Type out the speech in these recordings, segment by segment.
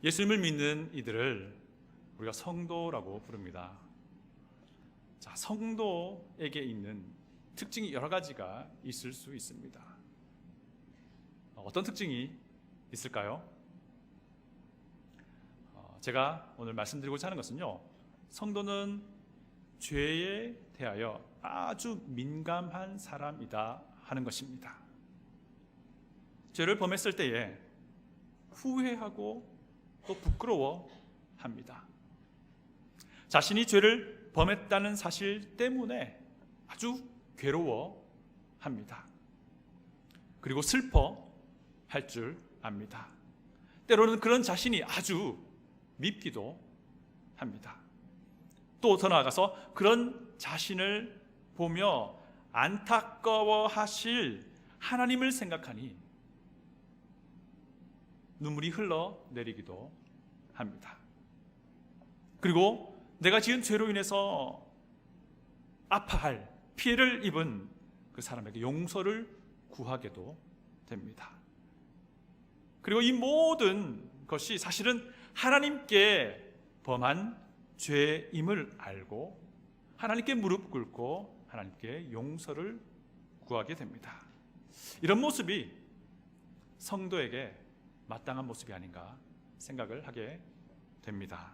예수님을 믿는 이들을 우리가 성도라고 부릅니다. 자, 성도에게 있는 특징이 여러 가지가 있을 수 있습니다. 어떤 특징이 있을까요? 제가 오늘 말씀드리고자 하는 것은요, 성도는 죄에 대하여 아주 민감한 사람이다 하는 것입니다. 죄를 범했을 때에 후회하고 또 부끄러워합니다. 자신이 죄를 범했다는 사실 때문에 아주 괴로워합니다. 그리고 슬퍼할 줄 압니다. 때로는 그런 자신이 아주 밉기도 합니다. 또 더 나아가서 그런 자신을 보며 안타까워하실 하나님을 생각하니 눈물이 흘러내리기도 합니다. 그리고 내가 지은 죄로 인해서 아파할 피해를 입은 그 사람에게 용서를 구하게도 됩니다. 그리고 이 모든 것이 사실은 하나님께 범한 죄임을 알고 하나님께 무릎 꿇고 하나님께 용서를 구하게 됩니다. 이런 모습이 성도에게 마땅한 모습이 아닌가 생각을 하게 됩니다.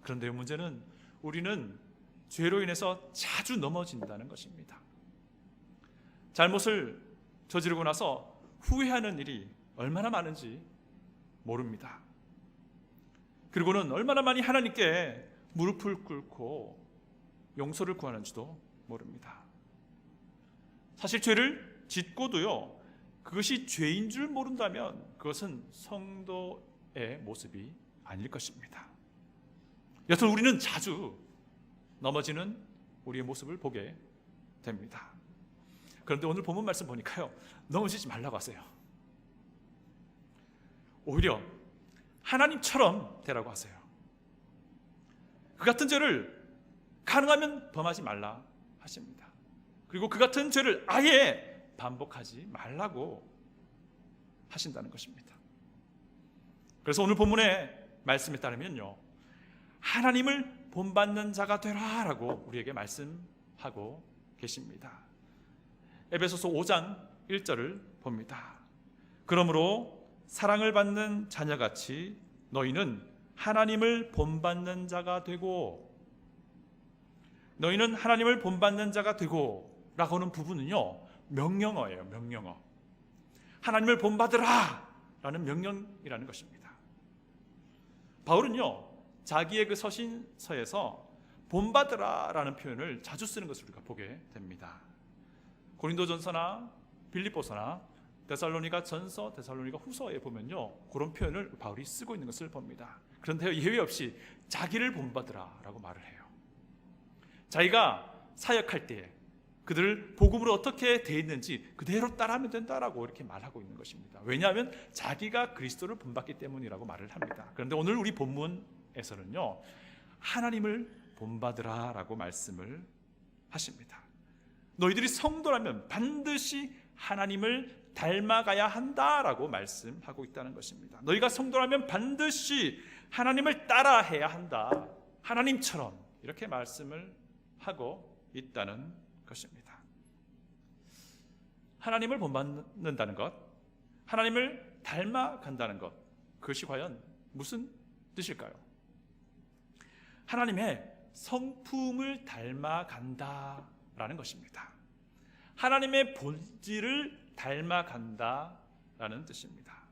그런데 문제는 우리는 죄로 인해서 자주 넘어진다는 것입니다. 잘못을 저지르고 나서 후회하는 일이 얼마나 많은지 모릅니다. 그리고는 얼마나 많이 하나님께 무릎을 꿇고 용서를 구하는지도 모릅니다. 사실 죄를 짓고도요, 그것이 죄인 줄 모른다면 그것은 성도의 모습이 아닐 것입니다. 여튼 우리는 자주 넘어지는 우리의 모습을 보게 됩니다. 그런데 오늘 본문 말씀 보니까요, 넘어지지 말라고 하세요. 오히려 하나님처럼 되라고 하세요. 그 같은 죄를 가능하면 범하지 말라 하십니다. 그리고 그 같은 죄를 아예 반복하지 말라고 하신다는 것입니다. 그래서 오늘 본문의 말씀에 따르면요, 하나님을 본받는 자가 되라라고 우리에게 말씀하고 계십니다. 에베소서 5장 1절을 봅니다. 그러므로 사랑을 받는 자녀같이 너희는 하나님을 본받는 자가 되고, 너희는 하나님을 본받는 자가 되고 라고 하는 부분은요, 명령어예요. 명령어. 하나님을 본받으라 라는 명령이라는 것입니다. 바울은요, 자기의 그 서신서에서 본받으라 라는 표현을 자주 쓰는 것을 우리가 보게 됩니다. 고린도전서나 빌립보서나 데살로니가 전서, 데살로니가 후서에 보면요, 그런 표현을 바울이 쓰고 있는 것을 봅니다. 그런데 예외 없이 자기를 본받으라 라고 말을 해요. 자기가 사역할 때에 그들을 복음으로 어떻게 돼 있는지 그대로 따라하면 된다라고 이렇게 말하고 있는 것입니다. 왜냐하면 자기가 그리스도를 본받기 때문이라고 말을 합니다. 그런데 오늘 우리 본문에서는요, 하나님을 본받으라 라고 말씀을 하십니다. 너희들이 성도라면 반드시 하나님을 닮아가야 한다라고 말씀하고 있다는 것입니다. 너희가 성도라면 반드시 하나님을 따라해야 한다, 하나님처럼, 이렇게 말씀을 하고 있다는 것입니다. 하나님을 본받는다는 것, 하나님을 닮아간다는 것, 그것이 과연 무슨 뜻일까요? 하나님의 성품을 닮아간다라는 것입니다. 하나님의 본질을 닮아간다라는 뜻입니다.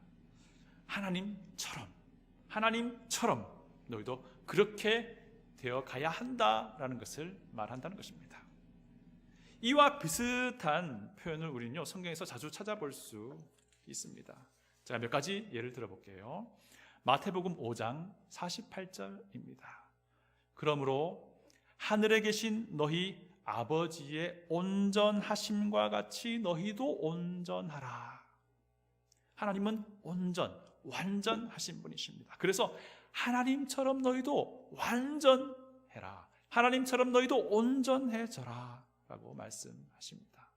하나님처럼 너희도 그렇게 되어 가야 한다라는 것을 말한다는 것입니다. 이와 비슷한 표현을 우리는요, 성경에서 자주 찾아볼 수 있습니다. 제가 몇 가지 예를 들어볼게요. 마태복음 5장 48절입니다. 그러므로 하늘에 계신 너희 아버지의 온전하심과 같이 너희도 온전하라. 하나님은 완전하신 분이십니다. 그래서 하나님처럼 너희도 완전해라, 하나님처럼 너희도 온전해져라 라고 말씀하십니다.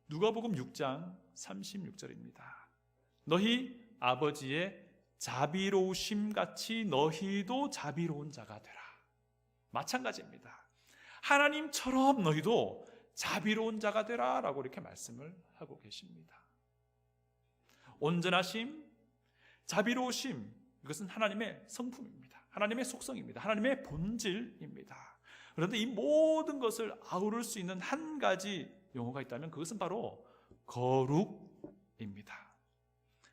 누가복음 6장 36절입니다. 너희 아버지의 자비로우심 같이 너희도 자비로운 자가 되라. 마찬가지입니다. 하나님처럼 너희도 자비로운 자가 되라 라고 이렇게 말씀을 하고 계십니다. 온전하심, 자비로우심, 이것은 하나님의 성품입니다. 하나님의 속성입니다. 하나님의 본질입니다. 그런데 이 모든 것을 아우를 수 있는 한 가지 용어가 있다면 그것은 바로 거룩입니다.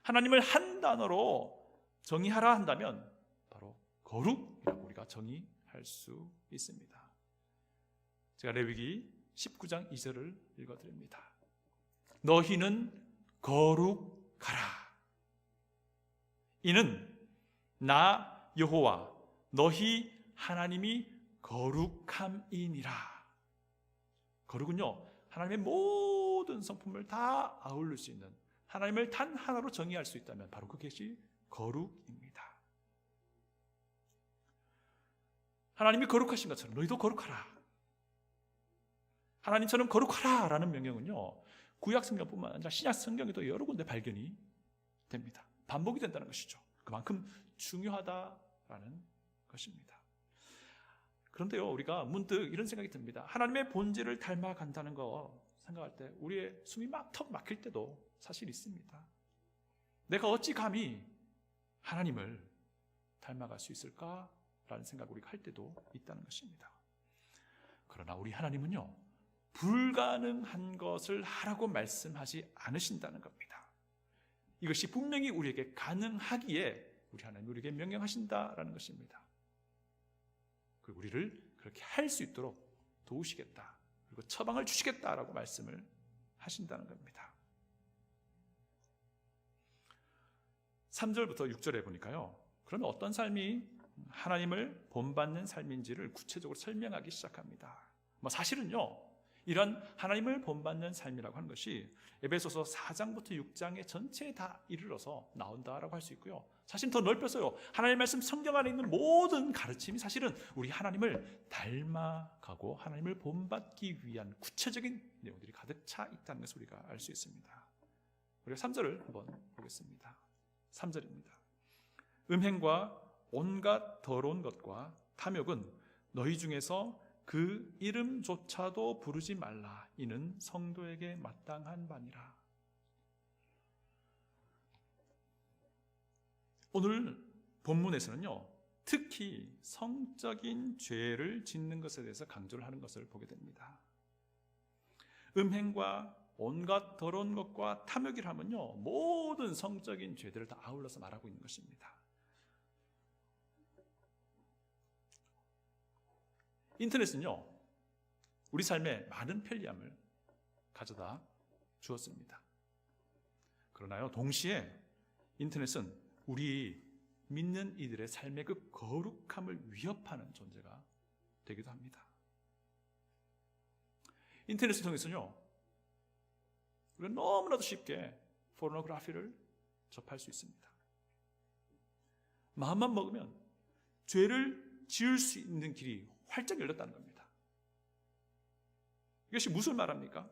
하나님을 한 단어로 정의하라 한다면 바로 거룩이라고 우리가 정의할 수 있습니다. 제가 레위기 19장 2절을 읽어드립니다. 너희는 거룩하라. 이는 나 여호와 너희 하나님이 거룩함이니라. 거룩은요, 하나님의 모든 성품을 다 아울릴 수 있는, 하나님을 단 하나로 정의할 수 있다면 바로 그것이 거룩입니다. 하나님이 거룩하신 것처럼 너희도 거룩하라. 하나님처럼 거룩하라 라는 명령은요, 구약 성경뿐만 아니라 신약 성경에도 여러 군데 발견이 됩니다. 반복이 된다는 것이죠. 그만큼 중요하다라는 것입니다. 그런데요, 우리가 문득 이런 생각이 듭니다. 하나님의 본질을 닮아간다는 거 생각할 때 우리의 숨이 막 턱 막힐 때도 사실 있습니다. 내가 어찌 감히 하나님을 닮아갈 수 있을까라는 생각을 우리가 할 때도 있다는 것입니다. 그러나 우리 하나님은요, 불가능한 것을 하라고 말씀하지 않으신다는 겁니다. 이것이 분명히 우리에게 가능하기에 우리 하나님이 우리에게 명령하신다라는 것입니다. 그리고 우리를 그렇게 할 수 있도록 도우시겠다, 그리고 처방을 주시겠다라고 말씀을 하신다는 겁니다. 3절부터 6절에 보니까요, 그러면 어떤 삶이 하나님을 본받는 삶인지를 구체적으로 설명하기 시작합니다. 사실은요, 이런 하나님을 본받는 삶이라고 하는 것이 에베소서 4장부터 6장의 전체에 다 이르러서 나온다라고 할 수 있고요. 사실 더 넓혀서요, 하나님의 말씀 성경 안에 있는 모든 가르침이 사실은 우리 하나님을 닮아가고 하나님을 본받기 위한 구체적인 내용들이 가득 차 있다는 것을 우리가 알 수 있습니다. 우리가 3절을 한번 보겠습니다. 3절입니다. 음행과 온갖 더러운 것과 탐욕은 너희 중에서 그 이름조차도 부르지 말라. 이는 성도에게 마땅한 바니라. 오늘 본문에서는요, 특히 성적인 죄를 짓는 것에 대해서 강조를 하는 것을 보게 됩니다. 음행과 온갖 더러운 것과 탐욕이라 하면요, 모든 성적인 죄들을 다 아울러서 말하고 있는 것입니다. 인터넷은요, 우리 삶에 많은 편리함을 가져다 주었습니다. 그러나요, 동시에 인터넷은 우리 믿는 이들의 삶의 그 거룩함을 위협하는 존재가 되기도 합니다. 인터넷을 통해서는요, 우리가 너무나도 쉽게 포르노그래피를 접할 수 있습니다. 마음만 먹으면 죄를 지을 수 있는 길이 활짝 열렸다는 겁니다. 이것이 무슨 말합니까?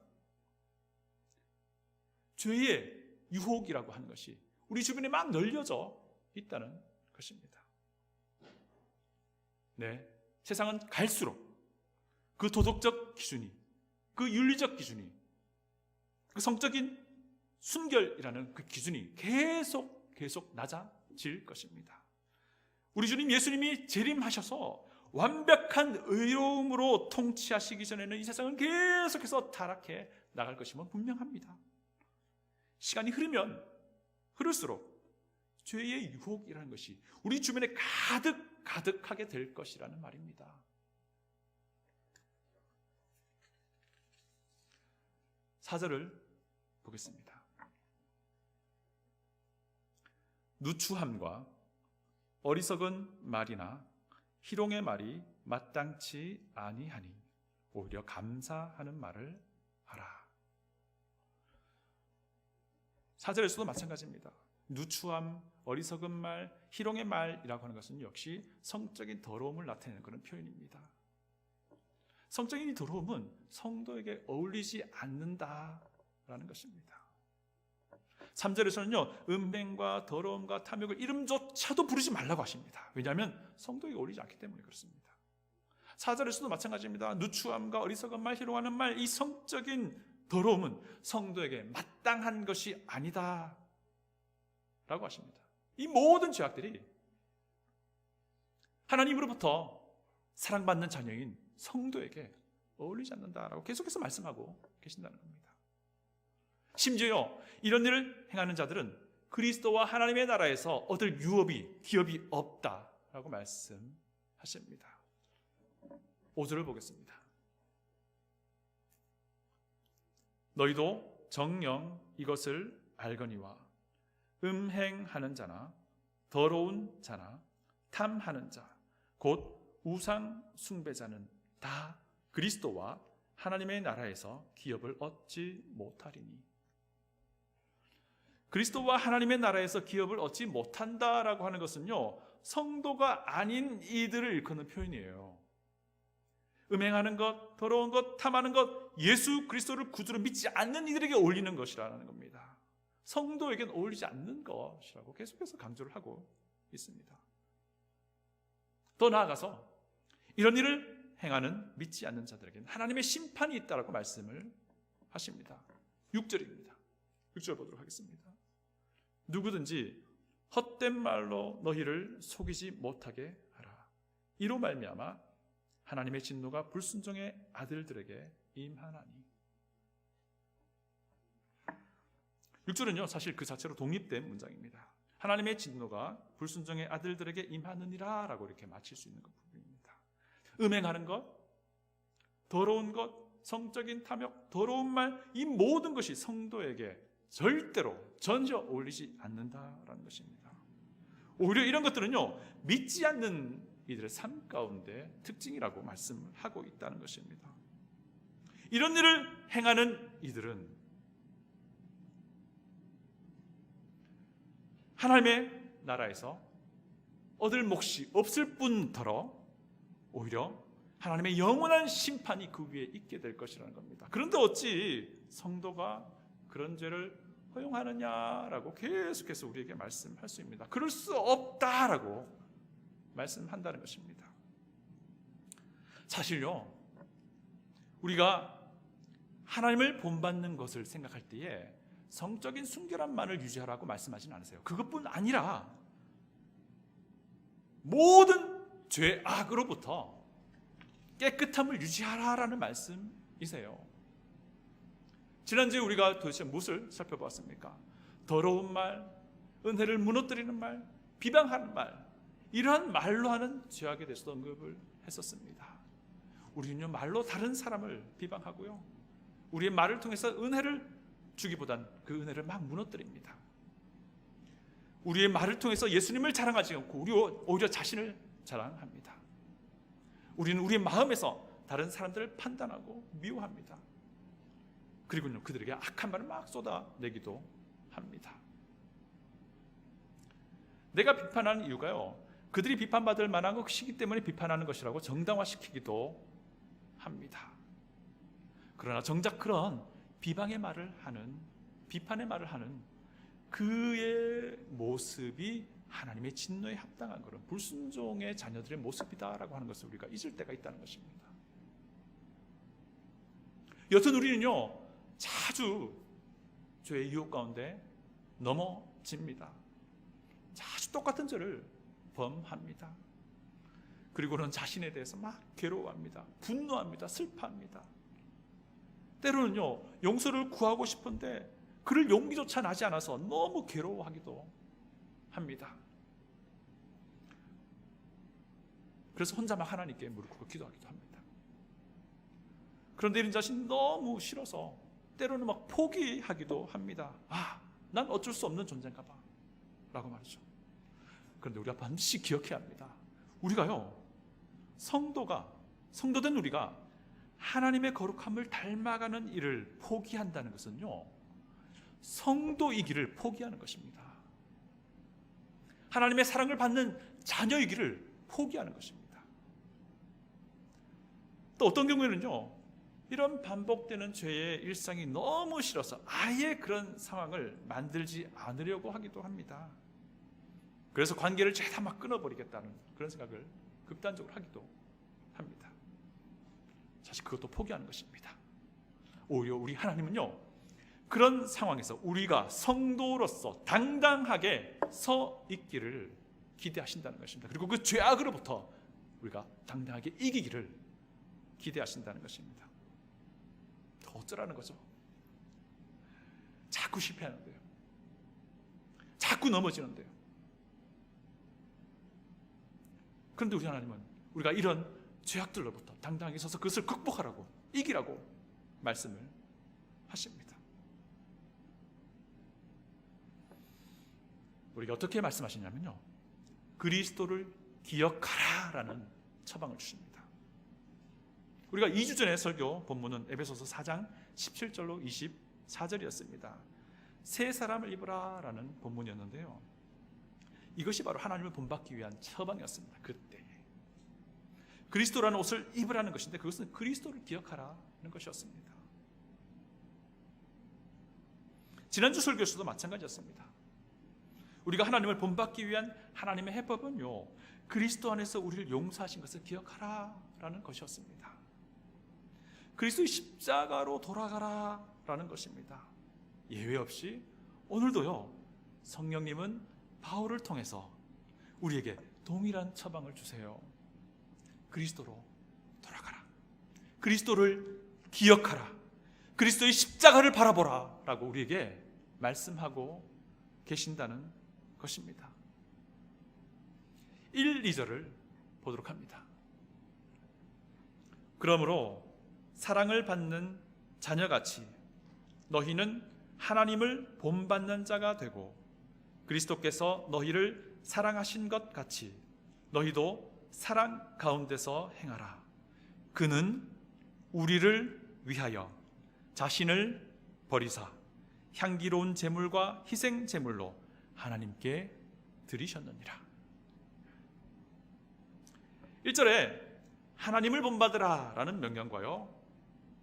죄의 유혹이라고 하는 것이 우리 주변에 막 널려져 있다는 것입니다. 네, 세상은 갈수록 그 도덕적 기준이, 그 윤리적 기준이, 그 성적인 순결이라는 그 기준이 계속 낮아질 것입니다. 우리 주님 예수님이 재림하셔서 완벽한 의로움으로 통치하시기 전에는 이 세상은 계속해서 타락해 나갈 것임은 분명합니다. 시간이 흐르면 흐를수록 죄의 유혹이라는 것이 우리 주변에 가득하게 될 것이라는 말입니다. 4절을 보겠습니다. 누추함과 어리석은 말이나 희롱의 말이 마땅치 아니하니 오히려 감사하는 말을 하라. 4절에서도 마찬가지입니다. 누추함, 어리석은 말, 희롱의 말이라고 하는 것은 역시 성적인 더러움을 나타내는 그런 표현입니다. 성적인 더러움은 성도에게 어울리지 않는다라는 것입니다. 3절에서는요, 음행과 더러움과 탐욕을 이름조차도 부르지 말라고 하십니다. 왜냐하면 성도에게 어울리지 않기 때문에 그렇습니다. 4절에서도 마찬가지입니다. 누추함과 어리석은 말, 희롱하는 말, 이 성적인 더러움은 성도에게 마땅한 것이 아니다 라고 하십니다. 이 모든 죄악들이 하나님으로부터 사랑받는 자녀인 성도에게 어울리지 않는다라고 계속해서 말씀하고 계신다는 겁니다. 심지어 이런 일을 행하는 자들은 그리스도와 하나님의 나라에서 얻을 기업이 없다라고 말씀하십니다. 5절을 보겠습니다. 너희도 정녕 이것을 알거니와 음행하는 자나 더러운 자나 탐하는 자 곧 우상 숭배자는 다 그리스도와 하나님의 나라에서 기업을 얻지 못하리니. 그리스도와 하나님의 나라에서 기업을 얻지 못한다라고 하는 것은요, 성도가 아닌 이들을 일컫는 표현이에요. 음행하는 것, 더러운 것, 탐하는 것, 예수 그리스도를 구주로 믿지 않는 이들에게 어울리는 것이라는 겁니다. 성도에게는 어울리지 않는 것이라고 계속해서 강조를 하고 있습니다. 더 나아가서 이런 일을 행하는 믿지 않는 자들에게는 하나님의 심판이 있다라고 말씀을 하십니다. 6절입니다. 6절 보도록 하겠습니다. 누구든지 헛된 말로 너희를 속이지 못하게 하라. 이로 말미암아 하나님의 진노가 불순종의 아들들에게 임하나니. 6절은요, 사실 그 자체로 독립된 문장입니다. 하나님의 진노가 불순종의 아들들에게 임하느니라 라고 이렇게 마칠 수 있는 부분입니다. 음행하는 것, 더러운 것, 성적인 탐욕, 더러운 말, 이 모든 것이 성도에게 절대로 전혀 어울리지 않는다라는 것입니다. 오히려 이런 것들은요, 믿지 않는 이들의 삶 가운데 특징이라고 말씀을 하고 있다는 것입니다. 이런 일을 행하는 이들은 하나님의 나라에서 얻을 몫이 없을 뿐더러 오히려 하나님의 영원한 심판이 그 위에 있게 될 것이라는 겁니다. 그런데 어찌 성도가 그런 죄를 허용하느냐라고 계속해서 우리에게 말씀할 수 있습니다. 그럴 수 없다라고 말씀한다는 것입니다. 사실요, 우리가 하나님을 본받는 것을 생각할 때에 성적인 순결함만을 유지하라고 말씀하지는 않으세요. 그것뿐 아니라 모든 죄악으로부터 깨끗함을 유지하라라는 말씀이세요. 지난주에 우리가 도대체 무엇을 살펴보았습니까? 더러운 말, 은혜를 무너뜨리는 말, 비방하는 말, 이러한 말로 하는 죄악에 대해서도 언급을 했었습니다. 우리는요, 말로 다른 사람을 비방하고요, 우리의 말을 통해서 은혜를 주기보단 그 은혜를 막 무너뜨립니다. 우리의 말을 통해서 예수님을 자랑하지 않고 오히려 자신을 자랑합니다. 우리는 우리의 마음에서 다른 사람들을 판단하고 미워합니다. 그리고는 그들에게 악한 말을 막 쏟아내기도 합니다. 내가 비판하는 이유가요, 그들이 비판받을 만한 것이기 때문에 비판하는 것이라고 정당화시키기도 합니다. 그러나 정작 그런 비방의 말을 하는, 비판의 말을 하는 그의 모습이 하나님의 진노에 합당한 그런 불순종의 자녀들의 모습이다라고 하는 것을 우리가 잊을 때가 있다는 것입니다. 여튼 우리는요, 자주 죄의 유혹 가운데 넘어집니다. 자주 똑같은 죄를 범합니다. 그리고는 자신에 대해서 막 괴로워합니다. 분노합니다. 슬퍼합니다. 때로는요, 용서를 구하고 싶은데 그럴 용기조차 나지 않아서 너무 괴로워하기도 합니다. 그래서 혼자 막 하나님께 무릎 꿇고 기도하기도 합니다. 그런데 이런 자신이 너무 싫어서 때로는 막 포기하기도 합니다. 난 어쩔 수 없는 존재인가 봐 라고 말이죠. 그런데 우리가 반드시 기억해야 합니다. 우리가요, 성도된 우리가 하나님의 거룩함을 닮아가는 일을 포기한다는 것은요, 성도이기를 포기하는 것입니다. 하나님의 사랑을 받는 자녀이기를 포기하는 것입니다. 또 어떤 경우에는요, 이런 반복되는 죄의 일상이 너무 싫어서 아예 그런 상황을 만들지 않으려고 하기도 합니다. 그래서 관계를 죄다 막 끊어버리겠다는 그런 생각을 극단적으로 하기도 합니다. 사실 그것도 포기하는 것입니다. 오히려 우리 하나님은요, 그런 상황에서 우리가 성도로서 당당하게 서 있기를 기대하신다는 것입니다. 그리고 그 죄악으로부터 우리가 당당하게 이기기를 기대하신다는 것입니다. 어쩌라는 거죠? 자꾸 실패하는데요, 자꾸 넘어지는데요. 그런데 우리 하나님은 우리가 이런 죄악들로부터 당당하게 서서 그것을 극복하라고, 이기라고 말씀을 하십니다. 우리가 어떻게 말씀하시냐면요, 그리스도를 기억하라라는 처방을 주십니다. 우리가 2주 전에 설교 본문은 에베소서 4장 17절로 24절이었습니다. 새 사람을 입으라 라는 본문이었는데요, 이것이 바로 하나님을 본받기 위한 처방이었습니다. 그때 그리스도라는 옷을 입으라는 것인데, 그것은 그리스도를 기억하라는 것이었습니다. 지난주 설교에서도 마찬가지였습니다. 우리가 하나님을 본받기 위한 하나님의 해법은요, 그리스도 안에서 우리를 용서하신 것을 기억하라라는 것이었습니다. 그리스도의 십자가로 돌아가라라는 것입니다. 예외 없이 오늘도요, 성령님은 바울을 통해서 우리에게 동일한 처방을 주세요. 그리스도로 돌아가라, 그리스도를 기억하라, 그리스도의 십자가를 바라보라 라고 우리에게 말씀하고 계신다는 것입니다. 1, 2절을 보도록 합니다. 그러므로 사랑을 받는 자녀같이 너희는 하나님을 본받는 자가 되고, 그리스도께서 너희를 사랑하신 것 같이 너희도 사랑 가운데서 행하라. 그는 우리를 위하여 자신을 버리사 향기로운 제물과 희생 제물로 하나님께 드리셨느니라. 1절에 하나님을 본받으라 라는 명령과요,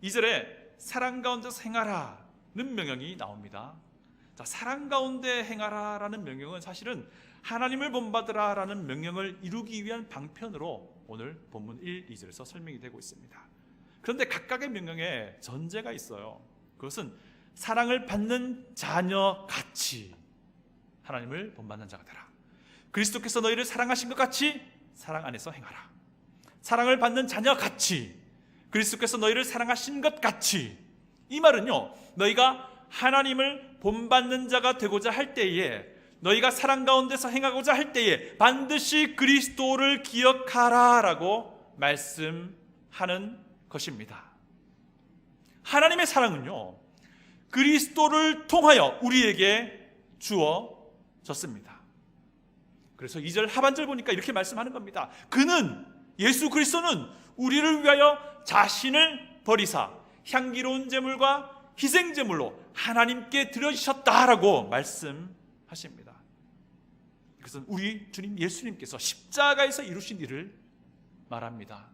2절에 사랑 가운데서 행하라는 명령이 나옵니다. 자, 사랑 가운데 행하라 라는 명령은 사실은 하나님을 본받으라 라는 명령을 이루기 위한 방편으로 오늘 본문 1, 2절에서 설명이 되고 있습니다. 그런데 각각의 명령에 전제가 있어요. 그것은 사랑을 받는 자녀같이 하나님을 본받는 자가 되라. 그리스도께서 너희를 사랑하신 것 같이 사랑 안에서 행하라. 사랑을 받는 자녀같이 그리스도께서 너희를 사랑하신 것 같이. 이 말은요, 너희가 하나님을 본받는 자가 되고자 할 때에, 너희가 사랑 가운데서 행하고자 할 때에 반드시 그리스도를 기억하라 라고 말씀하는 것입니다. 하나님의 사랑은요, 그리스도를 통하여 우리에게 주어졌습니다. 그래서 2절 하반절 보니까 이렇게 말씀하는 겁니다. 그는, 예수 그리스도는 우리를 위하여 자신을 버리사 향기로운 제물과 희생 제물로 하나님께 드려주셨다라고 말씀하십니다. 그것은 우리 주님 예수님께서 십자가에서 이루신 일을 말합니다.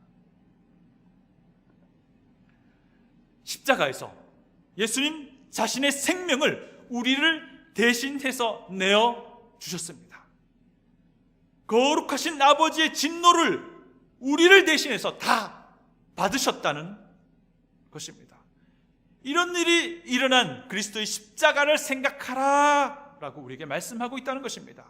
십자가에서 예수님 자신의 생명을 우리를 대신해서 내어 주셨습니다. 거룩하신 아버지의 진노를 우리를 대신해서 다 받으셨다는 것입니다. 이런 일이 일어난 그리스도의 십자가를 생각하라 라고 우리에게 말씀하고 있다는 것입니다.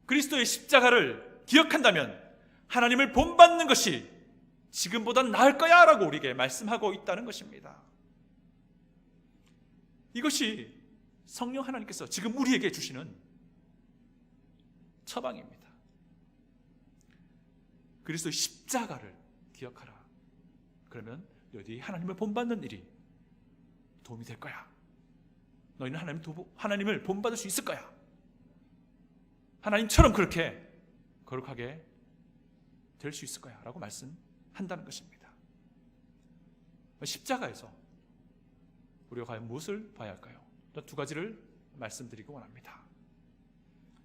그리스도의 십자가를 기억한다면 하나님을 본받는 것이 지금보다 나을 거야 라고 우리에게 말씀하고 있다는 것입니다. 이것이 성령 하나님께서 지금 우리에게 주시는 처방입니다. 그리스도의 십자가를 기억하라. 그러면 너희들이 하나님을 본받는 일이 도움이 될 거야. 너희는 하나님을 본받을 수 있을 거야. 하나님처럼 그렇게 거룩하게 될 수 있을 거야 라고 말씀한다는 것입니다. 십자가에서 우리가 과연 무엇을 봐야 할까요? 두 가지를 말씀드리고 원합니다.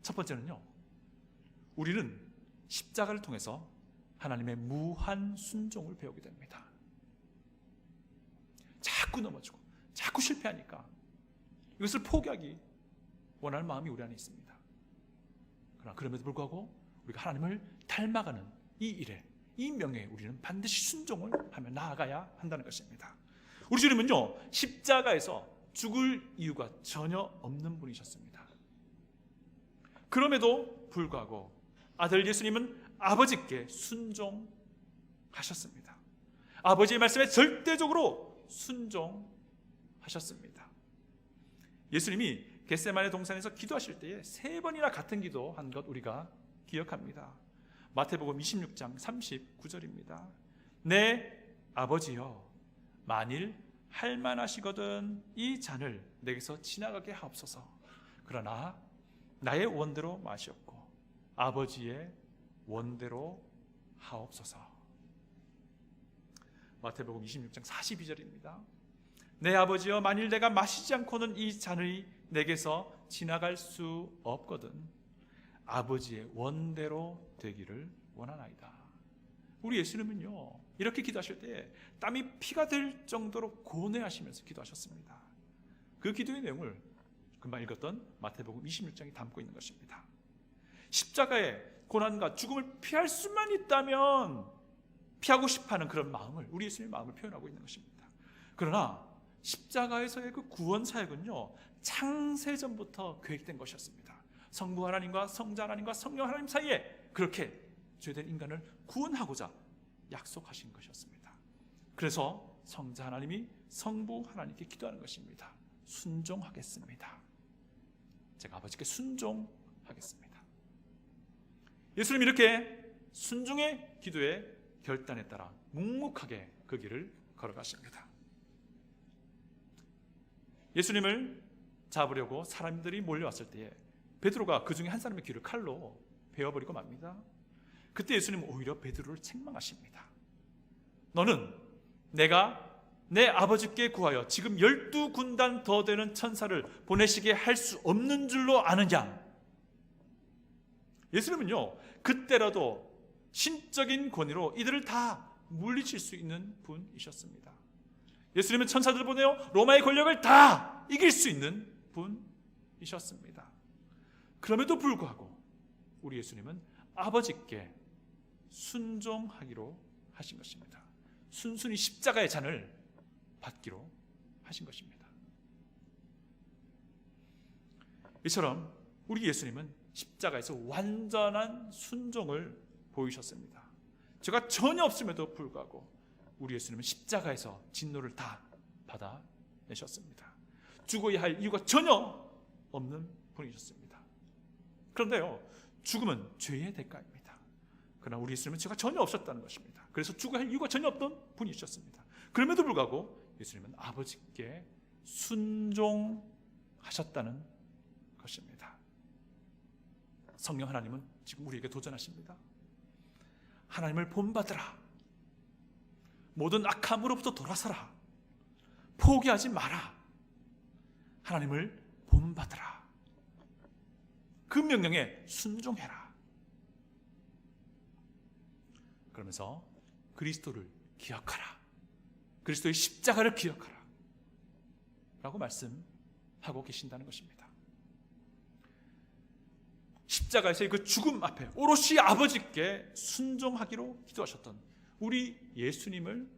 첫 번째는요, 우리는 십자가를 통해서 하나님의 무한 순종을 배우게 됩니다. 자꾸 넘어지고 자꾸 실패하니까 이것을 포기하기 원하는 마음이 우리 안에 있습니다. 그러나 그럼에도 불구하고 우리가 하나님을 닮아가는 이 일에, 이 명예에 우리는 반드시 순종을 하며 나아가야 한다는 것입니다. 우리 주님은요, 십자가에서 죽을 이유가 전혀 없는 분이셨습니다. 그럼에도 불구하고 아들 예수님은 아버지께 순종하셨습니다. 아버지의 말씀에 절대적으로 순종하셨습니다. 예수님이 겟세마네 동산에서 기도하실 때에 3번이나 같은 기도한 것 우리가 기억합니다. 마태복음 26장 39절입니다. 내 아버지여, 만일 할만하시거든 이 잔을 내게서 지나가게 하옵소서. 그러나 나의 원대로 마시옵고 아버지의 원대로 하옵소서. 마태복음 26장 42절입니다. 내 아버지여, 만일 내가 마시지 않고는 이 잔이 내게서 지나갈 수 없거든 아버지의 원대로 되기를 원하나이다. 우리 예수님은요, 이렇게 기도하실 때 땀이 피가 될 정도로 고뇌하시면서 기도하셨습니다. 그 기도의 내용을 금방 읽었던 마태복음 26장이 담고 있는 것입니다. 십자가의 고난과 죽음을 피할 수만 있다면 피하고 싶어하는 그런 마음을, 우리 예수님의 마음을 표현하고 있는 것입니다. 그러나 십자가에서의 그 구원 사역은요, 창세전부터 계획된 것이었습니다. 성부 하나님과 성자 하나님과 성령 하나님 사이에 그렇게 죄된 인간을 구원하고자 약속하신 것이었습니다. 그래서 성자 하나님이 성부 하나님께 기도하는 것입니다. 순종하겠습니다. 제가 아버지께 순종하겠습니다. 예수님이 이렇게 순종의 기도의 결단에 따라 묵묵하게 그 길을 걸어가십니다. 예수님을 잡으려고 사람들이 몰려왔을 때에 베드로가 그 중에 한 사람의 귀를 칼로 베어버리고 맙니다. 그때 예수님은 오히려 베드로를 책망하십니다. 너는 내가 내 아버지께 구하여 지금 12군단 더 되는 천사를 보내시게 할 수 없는 줄로 아느냐? 예수님은요, 그때라도 신적인 권위로 이들을 다 물리칠 수 있는 분이셨습니다. 예수님은 천사들을 보내어 로마의 권력을 다 이길 수 있는 분이셨습니다. 그럼에도 불구하고 우리 예수님은 아버지께 순종하기로 하신 것입니다. 순순히 십자가의 잔을 받기로 하신 것입니다. 이처럼 우리 예수님은 십자가에서 완전한 순종을 보이셨습니다. 죄가 전혀 없음에도 불구하고 우리 예수님은 십자가에서 진노를 다 받아내셨습니다. 죽어야 할 이유가 전혀 없는 분이셨습니다. 그런데요, 죽음은 죄의 대가입니다. 그러나 우리 예수님은 죄가 전혀 없었다는 것입니다. 그래서 죽어야 할 이유가 전혀 없던 분이셨습니다. 그럼에도 불구하고 예수님은 아버지께 순종하셨다는 것입니다. 성령 하나님은 지금 우리에게 도전하십니다. 하나님을 본받으라. 모든 악함으로부터 돌아서라. 포기하지 마라. 하나님을 본받으라. 그 명령에 순종해라. 그러면서 그리스도를 기억하라. 그리스도의 십자가를 기억하라 라고 말씀하고 계신다는 것입니다. 십자가에서의 그 죽음 앞에 오롯이 아버지께 순종하기로 기도하셨던 우리 예수님을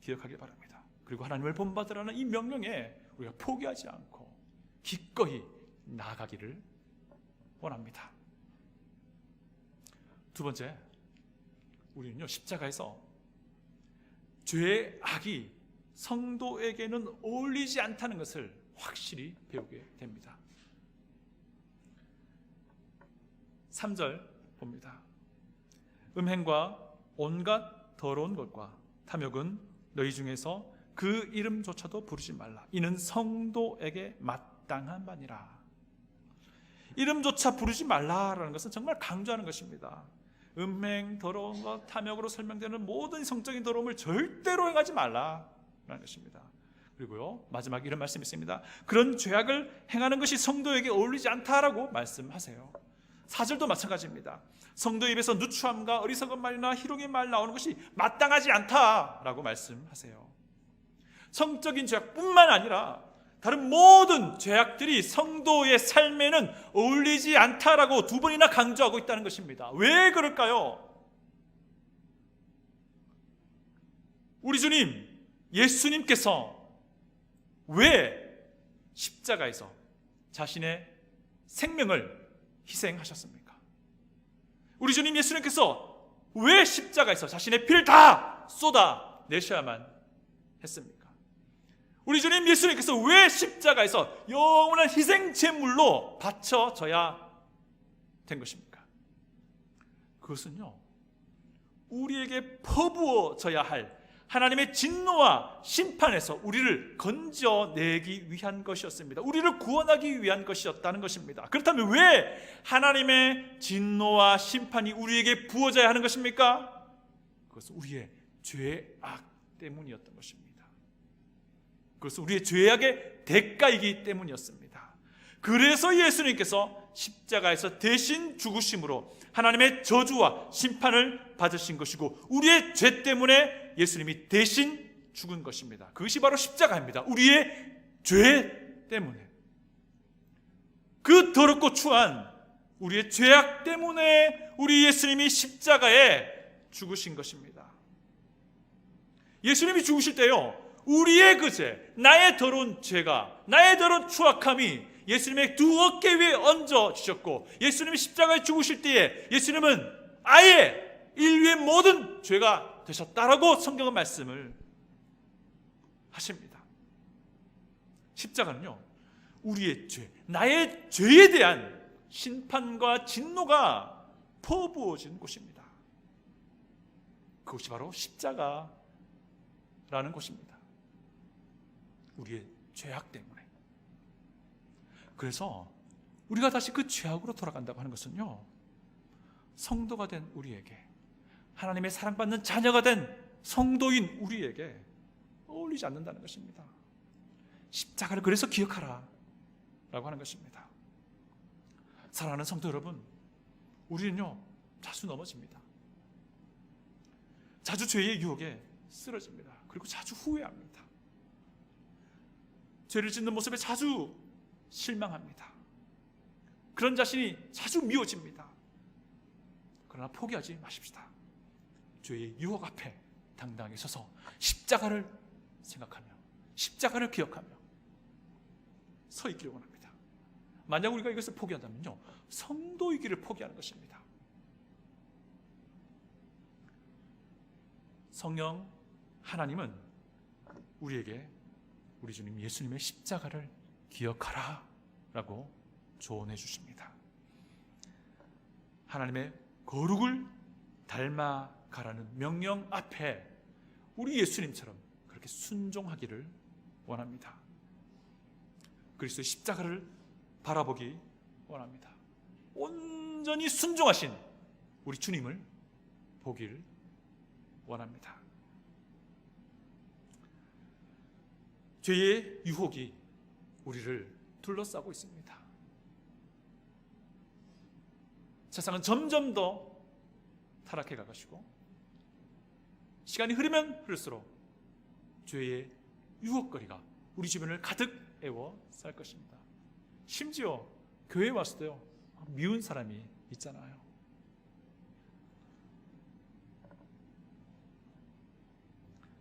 기억하길 바랍니다. 그리고 하나님을 본받으라는 이 명령에 우리가 포기하지 않고 기꺼이 나아가기를 원합니다. 두 번째, 우리는요, 십자가에서 죄의 악이 성도에게는 어울리지 않다는 것을 확실히 배우게 됩니다. 3절 봅니다. 음행과 온갖 더러운 것과 탐욕은 너희 중에서 그 이름조차도 부르지 말라. 이는 성도에게 마땅한 바니라. 이름조차 부르지 말라라는 것은 정말 강조하는 것입니다. 음행, 더러운 것, 탐욕으로 설명되는 모든 성적인 더러움을 절대로 행하지 말라라는 것입니다. 그리고요, 마지막에 이런 말씀이 있습니다. 그런 죄악을 행하는 것이 성도에게 어울리지 않다라고 말씀하세요. 4절도 마찬가지입니다. 성도 입에서 누추함과 어리석은 말이나 희롱의 말 나오는 것이 마땅하지 않다라고 말씀하세요. 성적인 죄악뿐만 아니라 다른 모든 죄악들이 성도의 삶에는 어울리지 않다라고 두 번이나 강조하고 있다는 것입니다. 왜 그럴까요? 우리 주님 예수님께서 왜 십자가에서 자신의 생명을 희생하셨습니까? 우리 주님 예수님께서 왜 십자가에서 자신의 피를 다 쏟아내셔야만 했습니까? 우리 주님 예수님께서 왜 십자가에서 영원한 희생 제물로 바쳐져야 된 것입니까? 그것은요, 우리에게 퍼부어져야 할 하나님의 진노와 심판에서 우리를 건져내기 위한 것이었습니다. 우리를 구원하기 위한 것이었다는 것입니다. 그렇다면 왜 하나님의 진노와 심판이 우리에게 부어져야 하는 것입니까? 그것은 우리의 죄악 때문이었던 것입니다. 그것은 우리의 죄악의 대가이기 때문이었습니다. 그래서 예수님께서 십자가에서 대신 죽으심으로 하나님의 저주와 심판을 받으신 것이고, 우리의 죄 때문에 예수님이 대신 죽은 것입니다. 그것이 바로 십자가입니다. 우리의 죄 때문에, 그 더럽고 추한 우리의 죄악 때문에 우리 예수님이 십자가에 죽으신 것입니다. 예수님이 죽으실 때요, 우리의 그 죄, 나의 더러운 죄가, 나의 더러운 추악함이 예수님의 두 어깨 위에 얹어지셨고, 예수님이 십자가에 죽으실 때에 예수님은 아예 인류의 모든 죄가 되셨다라고 성경은 말씀을 하십니다. 십자가는요, 우리의 죄, 나의 죄에 대한 심판과 진노가 퍼부어진 곳입니다. 그것이 바로 십자가라는 곳입니다. 우리의 죄악 때문에. 그래서 우리가 다시 그 죄악으로 돌아간다고 하는 것은요, 성도가 된 우리에게, 하나님의 사랑받는 자녀가 된 성도인 우리에게 어울리지 않는다는 것입니다. 십자가를 그래서 기억하라 라고 하는 것입니다. 사랑하는 성도 여러분, 우리는요 자주 넘어집니다. 자주 죄의 유혹에 쓰러집니다. 그리고 자주 후회합니다. 죄를 짓는 모습에 자주 실망합니다. 그런 자신이 자주 미워집니다. 그러나 포기하지 마십시다. 죄의 유혹 앞에 당당하게 서서 십자가를 생각하며, 십자가를 기억하며 서 있기를 원합니다. 만약 우리가 이것을 포기한다면요, 성도이기를 포기하는 것입니다. 성령 하나님은 우리에게 우리 주님 예수님의 십자가를 기억하라 라고 조언해 주십니다. 하나님의 거룩을 닮아가라는 명령 앞에 우리 예수님처럼 그렇게 순종하기를 원합니다. 그리스도의 십자가를 바라보기 원합니다. 온전히 순종하신 우리 주님을 보기를 원합니다. 죄의 유혹이 우리를 둘러싸고 있습니다. 세상은 점점 더 타락해 가시고, 시간이 흐르면 흐를수록 죄의 유혹거리가 우리 주변을 가득 에워쌀 것입니다. 심지어 교회에 왔을 때요, 미운 사람이 있잖아요.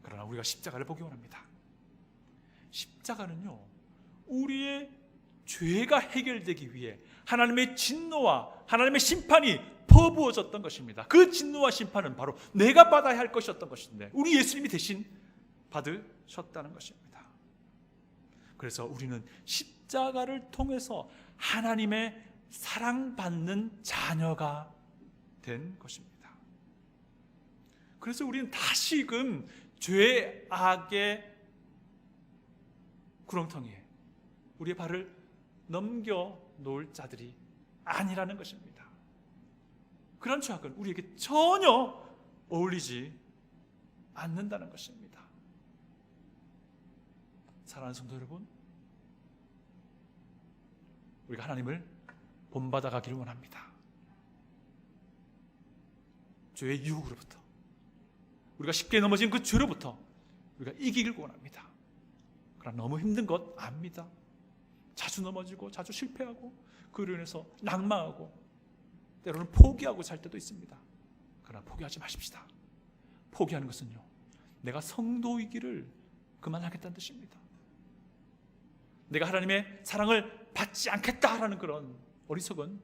그러나 우리가 십자가를 보기 원합니다. 십자가는요, 우리의 죄가 해결되기 위해 하나님의 진노와 하나님의 심판이 퍼부어졌던 것입니다. 그 진노와 심판은 바로 내가 받아야 할 것이었던 것인데 우리 예수님이 대신 받으셨다는 것입니다. 그래서 우리는 십자가를 통해서 하나님의 사랑받는 자녀가 된 것입니다. 그래서 우리는 다시금 죄악의 구렁텅이에 우리의 발을 넘겨 놓을 자들이 아니라는 것입니다. 그런 죄악은 우리에게 전혀 어울리지 않는다는 것입니다. 사랑하는 성도 여러분, 우리가 하나님을 본받아 가기를 원합니다. 죄의 유혹으로부터, 우리가 쉽게 넘어진 그 죄로부터 우리가 이기길 원합니다. 그러나 너무 힘든 것 압니다. 자주 넘어지고 자주 실패하고 그로 인해서 낙망하고 때로는 포기하고 살 때도 있습니다. 그러나 포기하지 마십시다. 포기하는 것은요, 내가 성도이기를 그만하겠다는 뜻입니다. 내가 하나님의 사랑을 받지 않겠다라는 그런 어리석은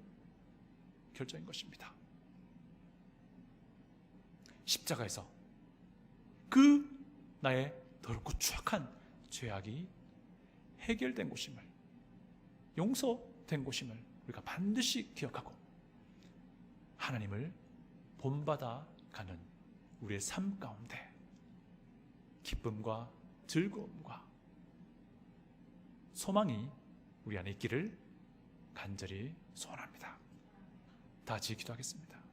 결정인 것입니다. 십자가에서 그 나의 더럽고 추악한 죄악이 해결된 곳임을, 용서된 곳임을 우리가 반드시 기억하고 하나님을 본받아 가는 우리의 삶 가운데 기쁨과 즐거움과 소망이 우리 안에 있기를 간절히 소원합니다. 다 같이 기도하겠습니다.